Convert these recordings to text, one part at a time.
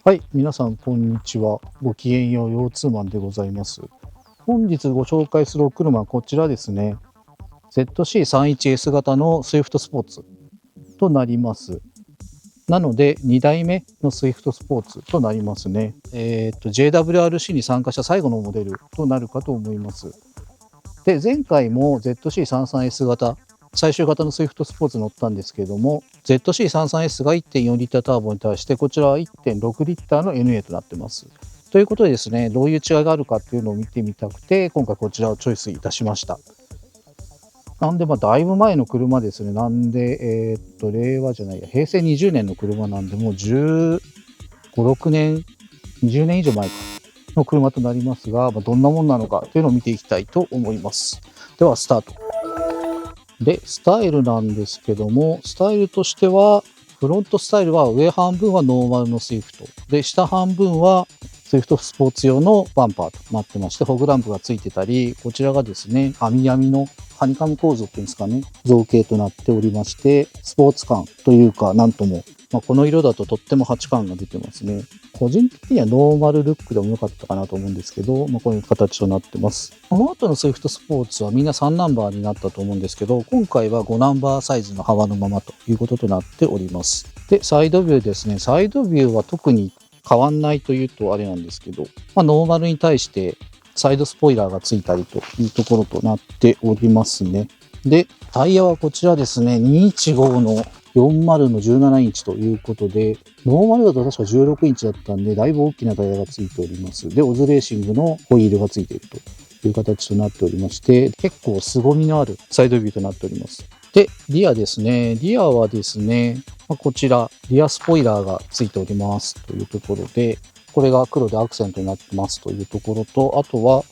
はい、皆さんこんにちは。ごきげんよう、腰痛マンでございます。本日ご紹介するお車はこちらですね。ZC31S 型の Swift スポーツとなります。なので、2代目の Swift スポーツとなりますね。JWRC に参加した最後のモデルとなるかと思います。で、前回も ZC33S 型、最終型の Swift スポーツ乗ったんですけども、ZC33S が 1.4 リッターターボに対して、こちらは 1.6 リッターの NA となってます。ということでですね、どういう違いがあるかっていうのを見てみたくて、今回こちらをチョイスいたしました。なんで、だいぶ前の車ですね。なんで、令和じゃないや、平成20年の車なんで、もう15、6年、20年以上前かの車となりますが、どんなもんなのかというのを見ていきたいと思います。では、スタート。で、スタイルなんですけども、スタイルとしては、フロントスタイルは上半分はノーマルのスイフト。で、下半分はスイフトスポーツ用のバンパーとなってまして、フォグランプがついてたり、こちらがですね、網網のハニカム構造っていうんですかね、造形となっておりまして、スポーツ感というか、なんとも、この色だととっても8感が出てますね。個人的にはノーマルルックでも良かったかなと思うんですけど、こういう形となってます。この後のスイフトスポーツはみんな3ナンバーになったと思うんですけど、今回は5ナンバーサイズの幅のままということとなっております。で、サイドビューですね。サイドビューは特に変わんないというとあれなんですけど、ノーマルに対してサイドスポイラーがついたりというところとなっておりますね。で、タイヤはこちらですね、215の40の17インチということで、ノーマルだと確か16インチだったんで、だいぶ大きなタイヤがついております。で、オズレーシングのホイールがついているという形となっておりまして、結構凄みのあるサイドビューとなっております。で、リアですね。リアはですね、こちら、リアスポイラーがついておりますというところで、これが黒でアクセントになってますというところと、あとは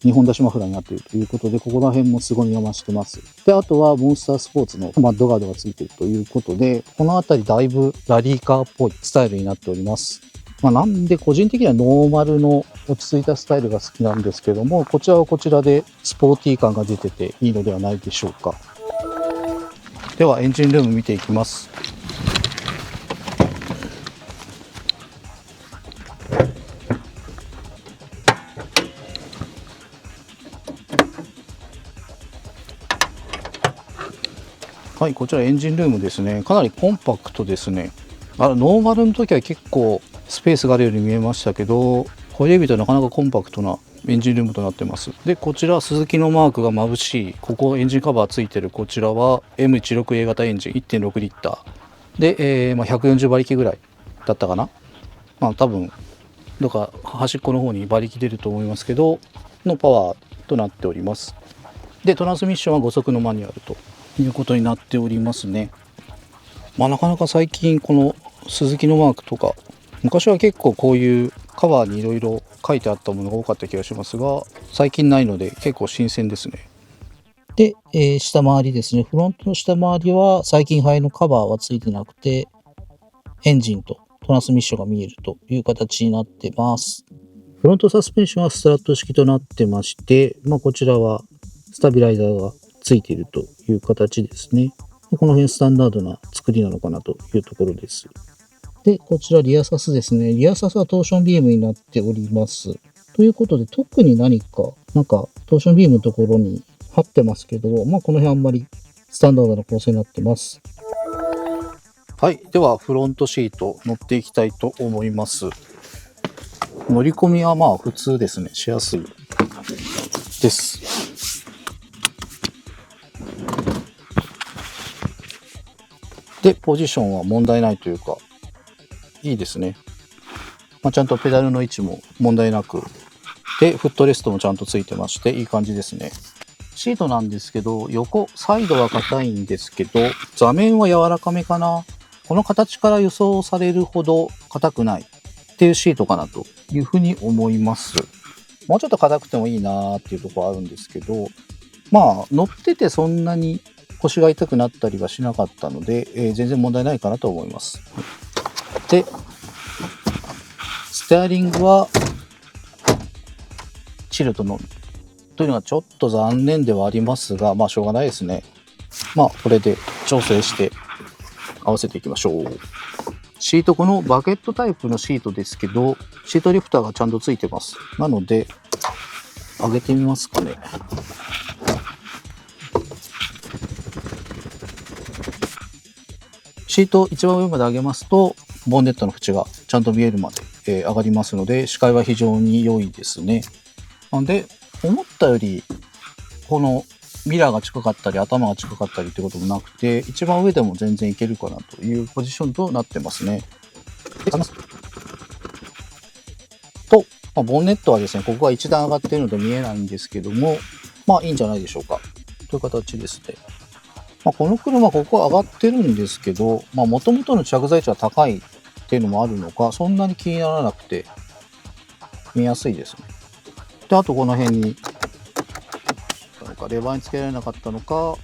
2本出しマフラーになっているということで、ここら辺も凄みを増してます。で、あとはモンスタースポーツのマッドガードがついているということで、このあたりだいぶラリーカーっぽいスタイルになっております。なんで個人的にはノーマルの落ち着いたスタイルが好きなんですけども、こちらはこちらでスポーティー感が出てていいのではないでしょうか。ではエンジンルーム見ていきます。はい、こちらエンジンルームですね。かなりコンパクトですね。ノーマルの時は結構スペースがあるように見えましたけど、ホイールビーとなかなかコンパクトなエンジンルームとなってます。で、こちらスズキのマークが眩しい、ここエンジンカバーついてるこちらは M16A 型エンジン 1.6 リッターで、140馬力ぐらいだったかな。多分どっか端っこの方に馬力出ると思いますけどのパワーとなっております。で、トランスミッションは5速のマニュアルということになっておりますね。なかなか最近このスズキのマークとか、昔は結構こういうカバーにいろいろ書いてあったものが多かった気がしますが、最近ないので結構新鮮ですね。で、下回りですね。フロントの下回りは最近ハイのカバーはついてなくて、エンジンとトランスミッションが見えるという形になってます。フロントサスペンションはストラット式となってまして、こちらはスタビライザーがついているという形ですね。この辺スタンダードな作りなのかなというところです。で、こちらリアサスですね。リアサスはトーションビームになっております。ということで、特に何か、トーションビームのところに貼ってますけど、この辺あんまりスタンダードな構成になってます。はい。では、フロントシート乗っていきたいと思います。乗り込みは普通ですね。しやすいです。で、ポジションは問題ないというか、いいですね。ちゃんとペダルの位置も問題なく、で、フットレストもちゃんとついてまして、いい感じですね。シートなんですけど、サイドは硬いんですけど、座面は柔らかめかな。この形から予想されるほど硬くないっていうシートかなというふうに思います。もうちょっと硬くてもいいなーっていうところあるんですけど、乗っててそんなに腰が痛くなったりはしなかったので、全然問題ないかなと思います。で、ステアリングはチルトのみというのがちょっと残念ではありますが、しょうがないですね。これで調整して合わせていきましょう。シート、このバケットタイプのシートですけど、シートリフターがちゃんとついてます。なので、上げてみますかね。シート一番上まで上げますと、ボンネットの縁がちゃんと見えるまで、上がりますので、視界は非常に良いですね。なんで、思ったより、このミラーが近かったり、頭が近かったりってこともなくて、一番上でも全然いけるかなというポジションとなってますね。と、ボンネットはですね、ここが一段上がっているので見えないんですけども、まあいいんじゃないでしょうか。という形ですね。この車、ここは上がってるんですけど、もともとの着座位置は高いっていうのもあるのか、そんなに気にならなくて、見やすいですね。で、あとこの辺に、レバーにつけられなかったのか、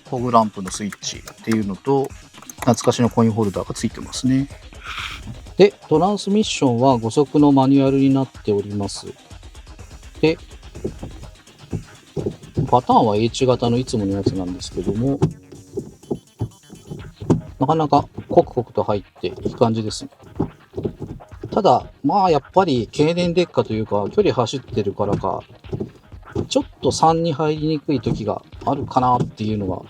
フォグランプのスイッチっていうのと、懐かしのコインホルダーがついてますね。で、トランスミッションは5速のマニュアルになっております。で、パターンは H 型のいつものやつなんですけども、なかなかコクコクと入っていい感じですね。ただ、やっぱり経年劣化というか、距離走ってるからか、ちょっと3に入りにくい時があるかなっていうのは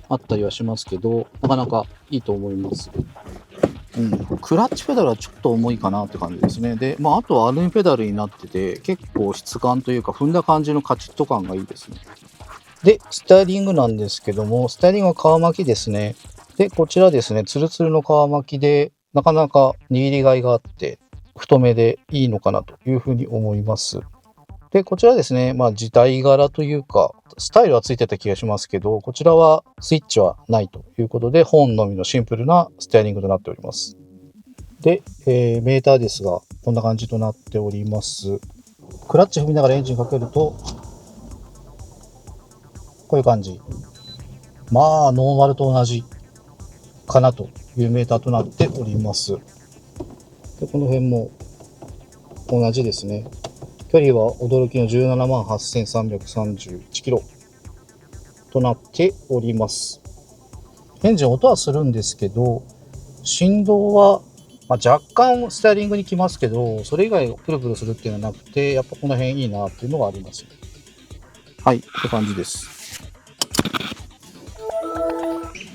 あったりはしますけど、なかなかいいと思います。クラッチペダルはちょっと重いかなって感じですね。で、あとはアルミペダルになってて、結構質感というか、踏んだ感じのカチッと感がいいですね。で、スタイリングなんですけども、スタイリングは革巻きですね。で、こちらですね、ツルツルの革巻きで、なかなか握りがいがあって、太めでいいのかなというふうに思います。で、こちらですね、自体柄というか、スタイルはついてた気がしますけど、こちらはスイッチはないということで、ホーンのみのシンプルなスタイリングとなっております。で、メーターですが、こんな感じとなっております。クラッチ踏みながらエンジンかけると、こういう感じ。ノーマルと同じかなというメーターとなっております。で、この辺も同じですね。距離は驚きの178,331キロとなっております。エンジン音はするんですけど、振動は、若干スタイリングにきますけど、それ以外プルプルするっていうのはなくて、やっぱこの辺いいなっていうのがあります。はい、って感じです。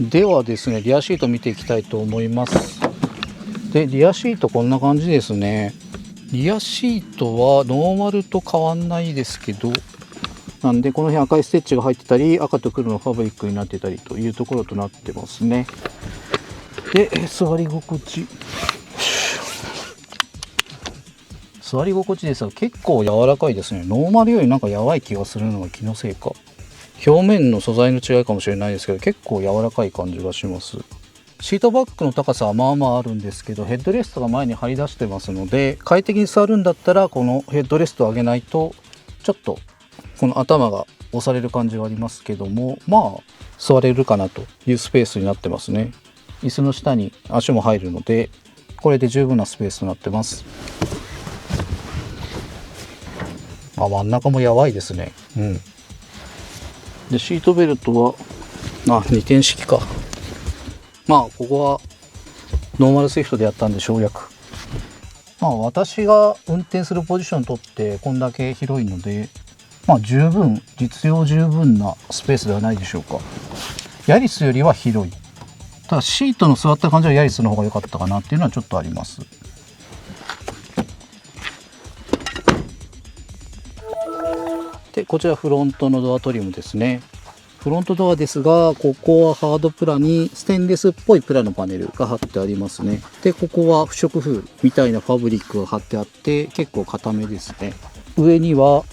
ではですね、リアシート見ていきたいと思います。で、リアシートこんな感じですね。リアシートはノーマルと変わんないですけど、なんでこの辺赤いステッチが入ってたり、赤と黒のファブリックになってたりというところとなってますね。で、座り心地。座り心地ですが結構柔らかいですね。ノーマルよりなんかやばい気がするのは気のせいか。表面の素材の違いかもしれないですけど、結構柔らかい感じがします。シートバッグの高さはまあまああるんですけど、ヘッドレストが前に張り出してますので、快適に座るんだったらこのヘッドレストを上げないとちょっとこの頭が押される感じがありますけども、座れるかなというスペースになってますね。椅子の下に足も入るので、これで十分なスペースとなってます。真ん中もやばいですね。で、シートベルトは2点式か。ここはノーマルスイフトでやったんで省略。私が運転するポジションにとってこんだけ広いので、十分、実用十分なスペースではないでしょうか。ヤリスよりは広い。ただシートの座った感じはヤリスの方が良かったかなっていうのはちょっとあります。で、こちらフロントのドアトリムですね。フロントドアですが、ここはハードプラにステンレスっぽいプラのパネルが貼ってありますね。で、ここは不織布みたいなファブリックが貼ってあって結構固めですね。上には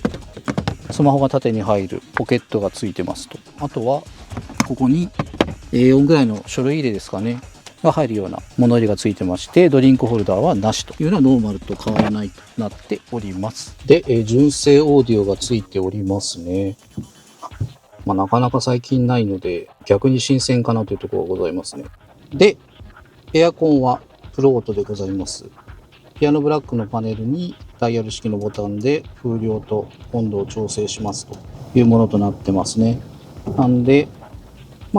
スマホが縦に入るポケットがついてますと。あとはここに A4 ぐらいの書類入れですかねが入るような物入れがついてまして、ドリンクホルダーはなしというのはノーマルと変わらないとなっております。で、純正オーディオがついておりますね。なかなか最近ないので逆に新鮮かなというところがございますね。で、エアコンはプロオートでございます。ピアノブラックのパネルにダイヤル式のボタンで風量と温度を調整しますというものとなってますね。なんで、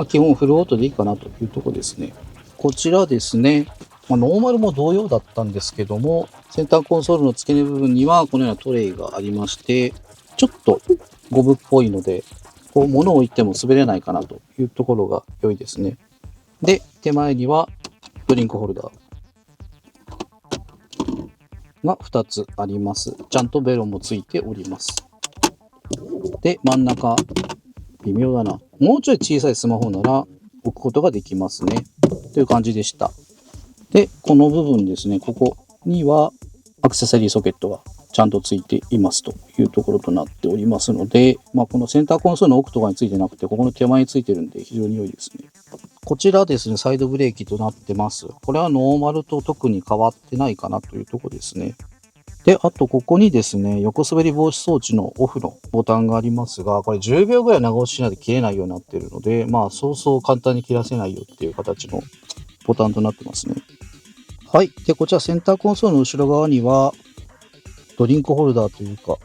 基本フルオートでいいかなというところですね。こちらですね、ノーマルも同様だったんですけども、センターコンソールの付け根部分にはこのようなトレイがありまして、ちょっとゴムっぽいので、こう物を置いても滑れないかなというところが良いですね。で、手前にはドリンクホルダーが2つあります。ちゃんとベロもついております。で、真ん中、微妙だな。もうちょい小さいスマホなら置くことができますね。という感じでした。で、この部分ですね、ここにはアクセサリーソケットがちゃんとついていますというところとなっておりますので、このセンターコンソールの奥とかについてなくて、ここの手前についてるんで非常に良いですね。こちらですね、サイドブレーキとなってます。これはノーマルと特に変わってないかなというところですね。で、あとここにですね、横滑り防止装置のオフのボタンがありますが、これ10秒ぐらい長押ししないと切れないようになっているので、そうそう簡単に切らせないよっていう形のボタンとなってますね。はい。で、こちらセンターコンソールの後ろ側には、ドリンクホルダーというか、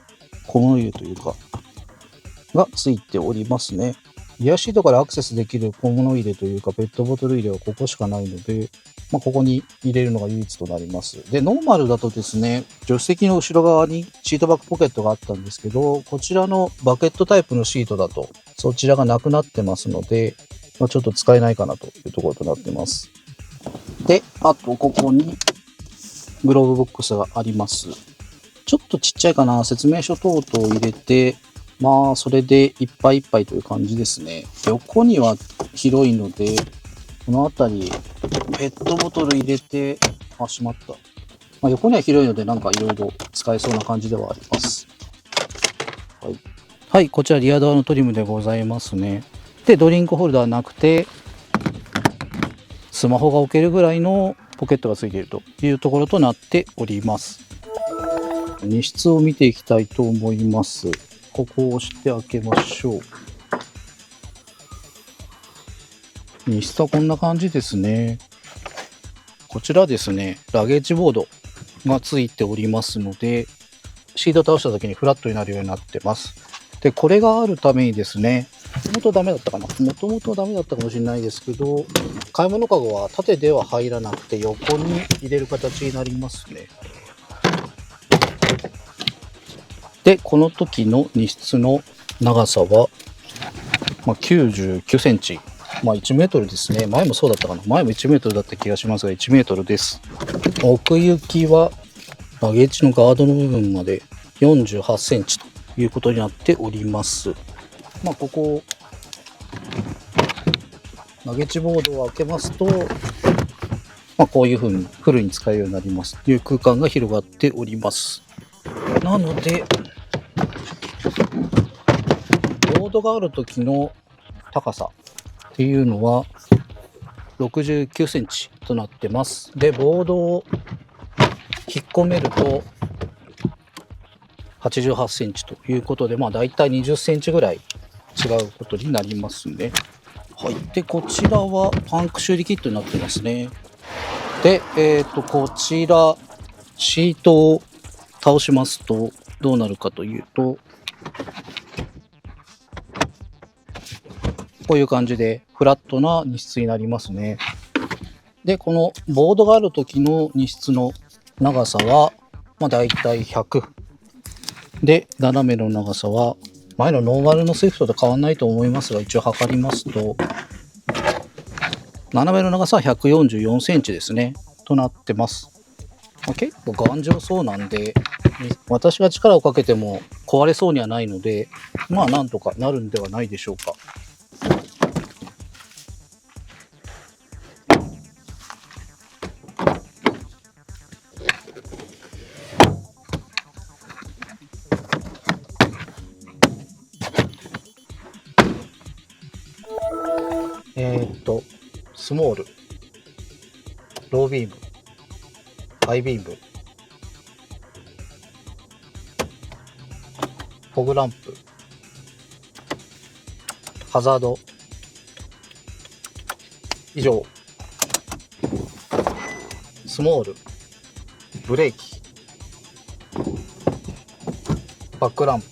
小物入れというか、がついておりますね。リアシートからアクセスできる小物入れというか、ペットボトル入れはここしかないので、ここに入れるのが唯一となります。で、ノーマルだとですね、助手席の後ろ側にシートバックポケットがあったんですけど、こちらのバケットタイプのシートだと、そちらがなくなってますので、ちょっと使えないかなというところとなってます。で、あとここにグローブボックスがあります。ちょっとちっちゃいかな、説明書等々を入れて、それでいっぱいいっぱいという感じですね。横には広いので、この辺り、ペットボトル入れて、しまった。横には広いので、なんかいろいろ使えそうな感じではあります。はい。はい、こちらリアドアのトリムでございますね。で、ドリンクホルダーなくて、スマホが置けるぐらいのポケットがついているというところとなっております。荷室を見ていきたいと思います。ここを押して開けましょう。荷室はこんな感じですね。こちらですね、ラゲージボードがついておりますので、シートを倒した時にフラットになるようになってます。で、これがあるためにですね、もともとダメだったかな。もともとダメだったかもしれないですけど、買い物かごは縦では入らなくて横に入れる形になりますね。で、この時の荷室の長さは、99センチ。1メートルですね。前もそうだったかな。前も1メートルだった気がしますが、1メートルです。奥行きは、ラゲージのガードの部分まで48センチということになっております。ここ、ラゲージボードを開けますと、こういう風にフルに使えるようになりますという空間が広がっております。なので、ボードがある時の高さっていうのは69センチとなってます。で、ボードを引っ込めると88センチということで、だいたい20センチぐらい違うことになりますね。はい。で、こちらはパンク修理キットになってますね。で、こちら、シートを倒しますとどうなるかというと、こういう感じでフラットな荷室になりますね。で、このボードがある時の荷室の長さは、だいたい100。で、斜めの長さは、前のノーマルのスイフトと変わらないと思いますが、一応測りますと、斜めの長さは144センチですね。となってます。結構頑丈そうなんで、私が力をかけても壊れそうにはないので、なんとかなるんではないでしょうか。スモール、ロービーム、ハイビーム、フォグランプ、ハザード、以上。スモール、ブレーキ、バックランプ、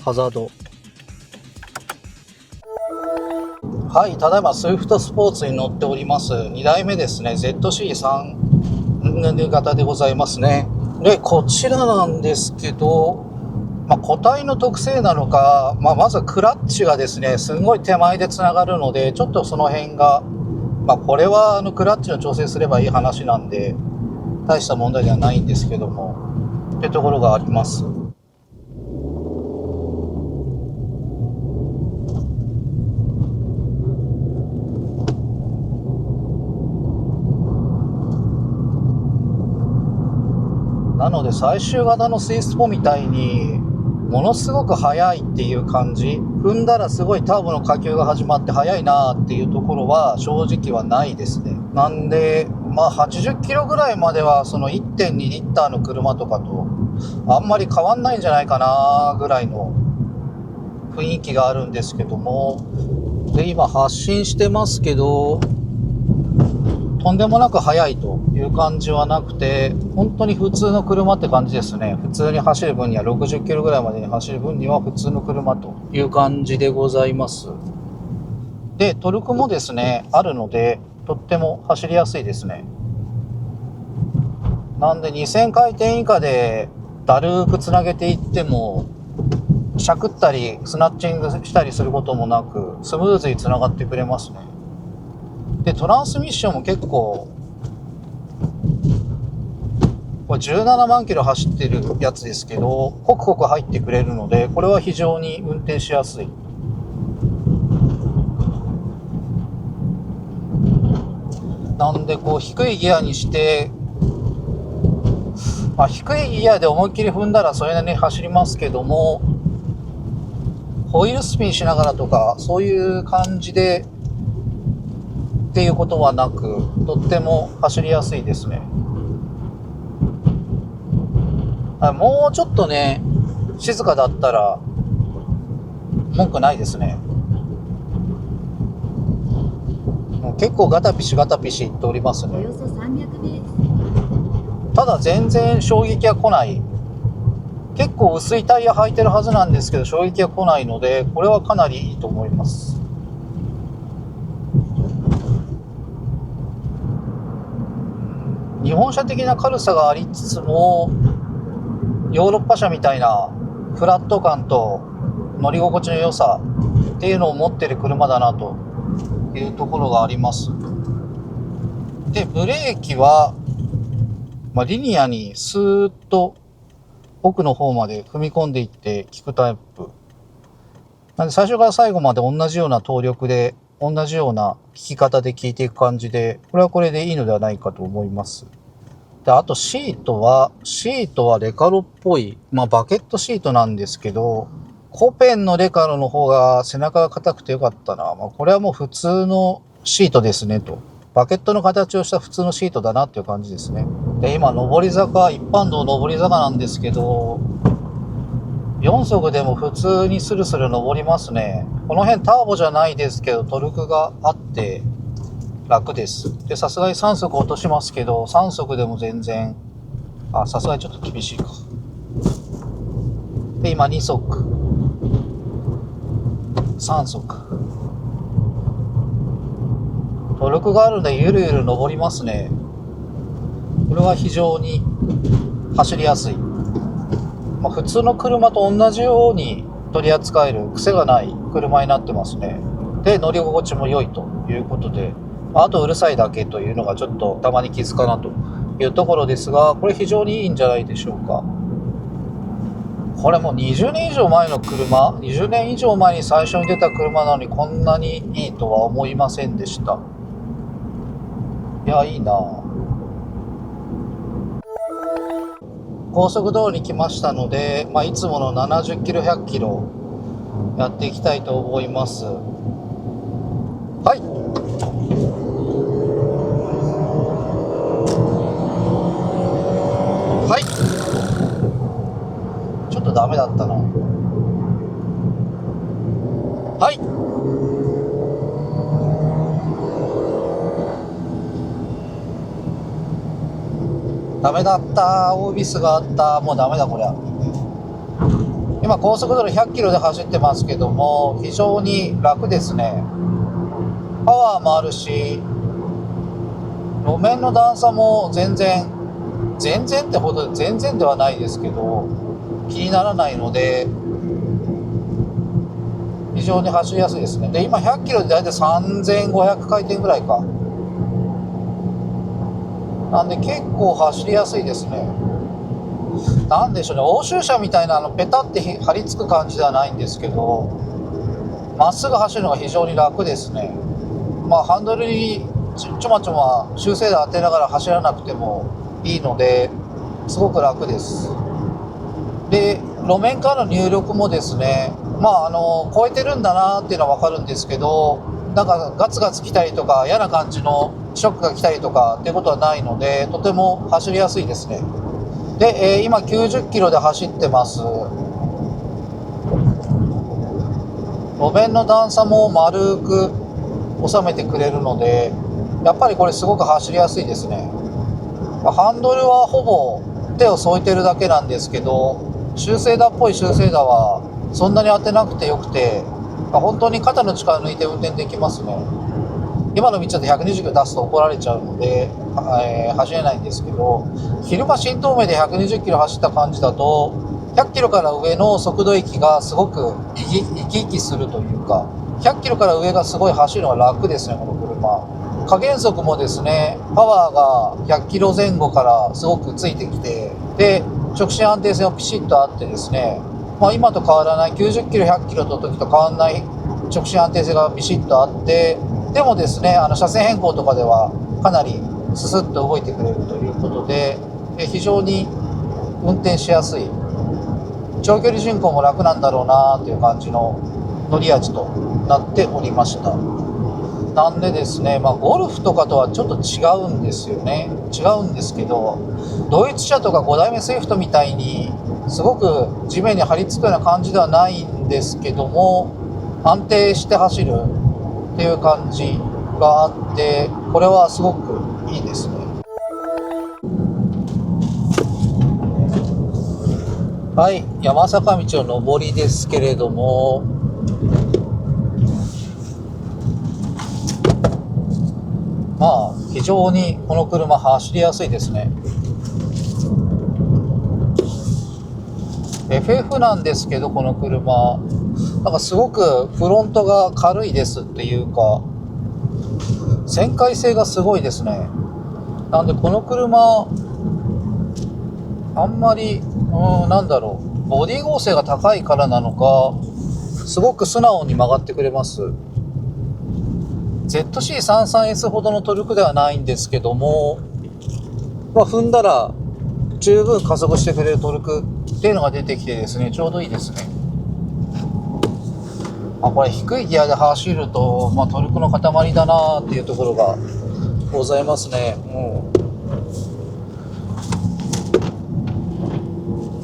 ハザード。はい、ただいまスイフトスポーツに乗っております。2台目ですね。ZC3 型でございますね。で、こちらなんですけど、個体の特性なのか、まずクラッチがですね、すごい手前でつながるので、ちょっとその辺が、これはクラッチの調整すればいい話なんで、大した問題ではないんですけども、ってところがあります。なので最終型のスイスポみたいにものすごく速いっていう感じ、踏んだらすごいターボの下級が始まって速いなっていうところは正直はないですね。なんで80キロぐらいまではその 1.2 リッターの車とかとあんまり変わんないんじゃないかなぐらいの雰囲気があるんですけども、で今発進してますけど、とんでもなく速いという感じはなくて、本当に普通の車って感じですね。普通に走る分には60キロぐらいまでに走る分には普通の車という感じでございます。で、トルクもですね、あるので、とっても走りやすいですね。なんで2000回転以下でだるくつなげていっても、しゃくったりスナッチングしたりすることもなく、スムーズにつながってくれますね。で、トランスミッションも結構、これ17万キロ走ってるやつですけど、コクコク入ってくれるので、これは非常に運転しやすい。なんで低いギアにして、低いギアで思いっきり踏んだらそれなりに走りますけども、ホイールスピンしながらとかそういう感じでっていうことはなく、とっても走りやすいですね。もうちょっとね、静かだったら文句ないですね。結構ガタピシガタピシいっておりますね。およそ300メートル。ただ全然衝撃は来ない。結構薄いタイヤ履いてるはずなんですけど、衝撃は来ないので、これはかなりいいと思います。日本車的な軽さがありつつも、ヨーロッパ車みたいなフラット感と乗り心地の良さっていうのを持ってる車だなというところがあります。で、ブレーキは、リニアにスーッと奥の方まで踏み込んでいって効くタイプなんで、最初から最後まで同じような動力で同じような効き方で効いていく感じで、これはこれでいいのではないかと思います。で、あとシートはレカロっぽい、バケットシートなんですけど、コペンのレカロの方が背中が硬くてよかったな。これはもう普通のシートですねと。バケットの形をした普通のシートだなっていう感じですね。で、今上り坂、一般道上り坂なんですけど、4速でも普通にスルスル上りますね。この辺ターボじゃないですけど、トルクがあって楽です。で、さすがに3速落としますけど、3速でも全然、さすがにちょっと厳しいか。で、今2速。3速。トルクがあるのでゆるゆる上りますね。これは非常に走りやすい。普通の車と同じように取り扱える癖がない車になってますね。で、乗り心地も良いということで、あとうるさいだけというのがちょっとたまに気づかなというところですが、これ非常にいいんじゃないでしょうか。これもう20年以上前の車、20年以上前に最初に出た車なのにこんなにいいとは思いませんでした。いや、いいなぁ。高速道路に来ましたので、いつもの70キロ100キロやっていきたいと思います。はい。はい。ちょっとダメだったな。はい。ダメだった。大ミスがあった。もうダメだこりゃ。今高速道路100キロで走ってますけども、非常に楽ですね。パワーもあるし、路面の段差も全然ってほど全然ではないですけど気にならないので非常に走りやすいですね。で今100キロでだいたい3500回転ぐらいかなんで結構走りやすいですね。なんでしょうね、欧州車みたいなペタって張り付く感じではないんですけどまっすぐ走るのが非常に楽ですね。ハンドルにちょまちょま修正台当てながら走らなくてもいいのですごく楽です。で路面からの入力もですね超えてるんだなっていうのは分かるんですけどなんかガツガツ来たりとか嫌な感じのショックが来たりとかっていうことはないのでとても走りやすいですね。で、今90キロで走ってます。路面の段差も丸く収めてくれるのでやっぱりこれすごく走りやすいですね。ハンドルはほぼ手を添えてるだけなんですけど修正打っぽい修正打はそんなに当てなくてよくて本当に肩の力抜いて運転できますね。今の道だと120キロ出すと怒られちゃうので、走れないんですけど昼間新東名で120キロ走った感じだと100キロから上の速度域がすごく生き生きするというか100キロから上がすごい走るのが楽ですね。この車加減速もですねパワーが100キロ前後からすごくついてきてで直進安定性もピシッとあってですね、今と変わらない90キロ100キロの時と変わらない直進安定性がビシッとあってでもですね車線変更とかではかなりススッと動いてくれるということで非常に運転しやすい長距離巡航も楽なんだろうなという感じの乗り味となっておりました。なんでですね、ゴルフとかとはちょっと違うんですよね。違うんですけどドイツ車とか5代目スイフトみたいにすごく地面に張り付くような感じではないんですけども安定して走るっていう感じがあってこれはすごくいいですね。はい山坂道の上りですけれども非常にこの車走りやすいですね。 FF なんですけどこの車なんかすごくフロントが軽いですっていうか旋回性がすごいですね。なんでこの車あんまりなんだろうボディ剛性が高いからなのかすごく素直に曲がってくれます。 ZC33S ほどのトルクではないんですけども、踏んだら十分加速してくれるトルクっていうのが出てきてですねちょうどいいですね。これ低いギアで走ると、トルクの塊だなっていうところがございますね。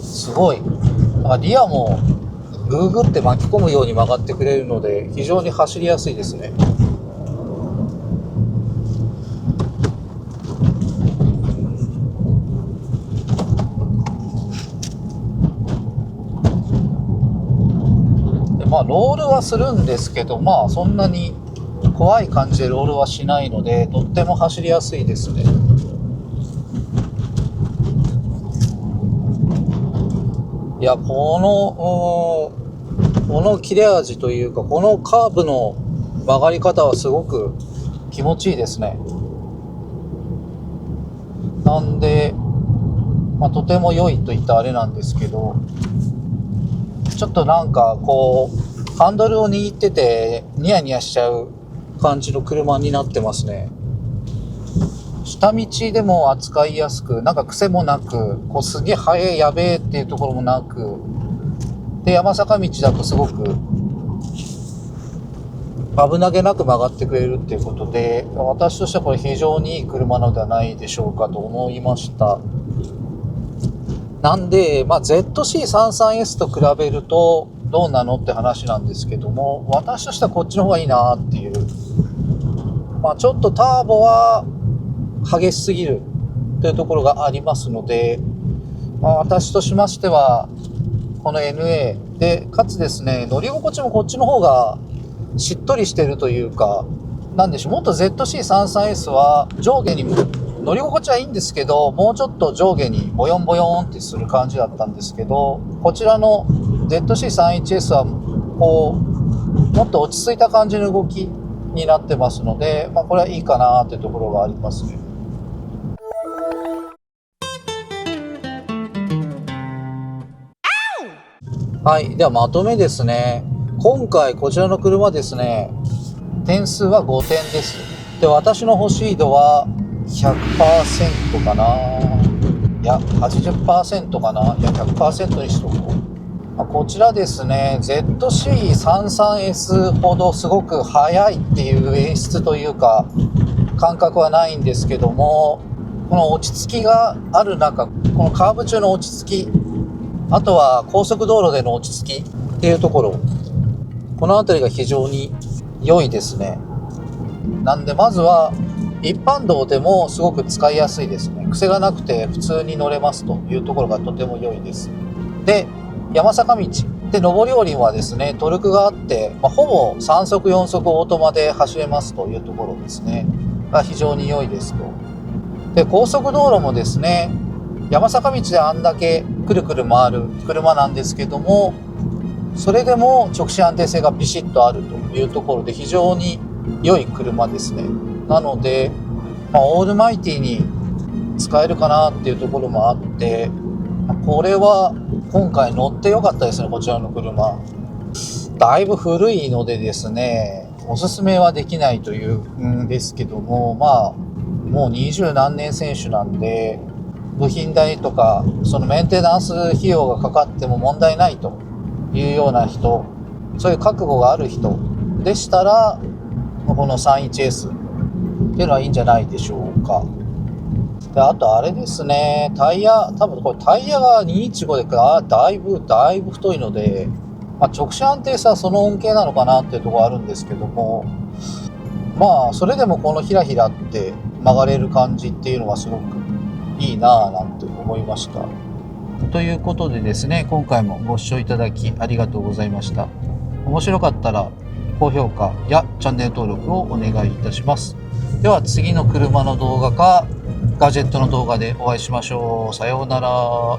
すごいリアもグーグって巻き込むように曲がってくれるので非常に走りやすいですね。ロールはするんですけどそんなに怖い感じでロールはしないのでとっても走りやすいですね。いやこの切れ味というかこのカーブの曲がり方はすごく気持ちいいですね。なんで、とても良いといったあれなんですけどちょっとなんかハンドルを握っててニヤニヤしちゃう感じの車になってますね。下道でも扱いやすくなんか癖もなくすげえ速いやべえっていうところもなくで山坂道だとすごく危なげなく曲がってくれるっていうことで私としてはこれ非常にいい車なのではないでしょうかと思いました。なんで、ZC33S と比べるとどうなのって話なんですけども私としてはこっちの方がいいなっていうちょっとターボは激しすぎるというところがありますので、私としましてはこの NA でかつですね乗り心地もこっちの方がしっとりしてるというかなんでしょう、もっと ZC33S は上下に乗り心地はいいんですけど、もうちょっと上下にボヨンボヨンってする感じだったんですけど、こちらの ZC31S はこうもっと落ち着いた感じの動きになってますので、これはいいかなっていうところがありますね。はい、ではまとめですね。今回こちらの車ですね、点数は5点です。で、私の欲しい度は 100% かな、いや 80% かな、いや 100% にしとこう。こちらですね、ZC33S ほどすごく速いっていう演出というか感覚はないんですけども、この落ち着きがある中、このカーブ中の落ち着き、あとは高速道路での落ち着きっていうところ、この辺りが非常に良いですね。なんでまずは一般道でもすごく使いやすいですね。癖がなくて普通に乗れますというところがとても良いです。で、山坂道で上り下りはですね、トルクがあって、ほぼ3速4速オートマで走れますというところですねが非常に良いですと。で、高速道路もですね、山坂道であんだけくるくる回る車なんですけども、それでも直進安定性がビシッとあるというところで非常に良い車ですね。なので、オールマイティに使えるかなっていうところもあって、これは今回乗って良かったですね。こちらの車だいぶ古いのでですね、おすすめはできないというんですけども、もう20何年選手なんで、部品代とかそのメンテナンス費用がかかっても問題ないというような人、そういう覚悟がある人でしたら、この 31S っていうのはいいんじゃないでしょうか。で、あとあれですね、タイヤ、多分これタイヤが215でだいぶ太いので、直進安定性はその恩恵なのかなっていうところあるんですけども、それでもこのヒラヒラって曲がれる感じっていうのはすごくいいなぁなんて思いました。ということでですね、今回もご視聴いただきありがとうございました。面白かったら高評価やチャンネル登録をお願いいたします。では次の車の動画かガジェットの動画でお会いしましょう。さようなら。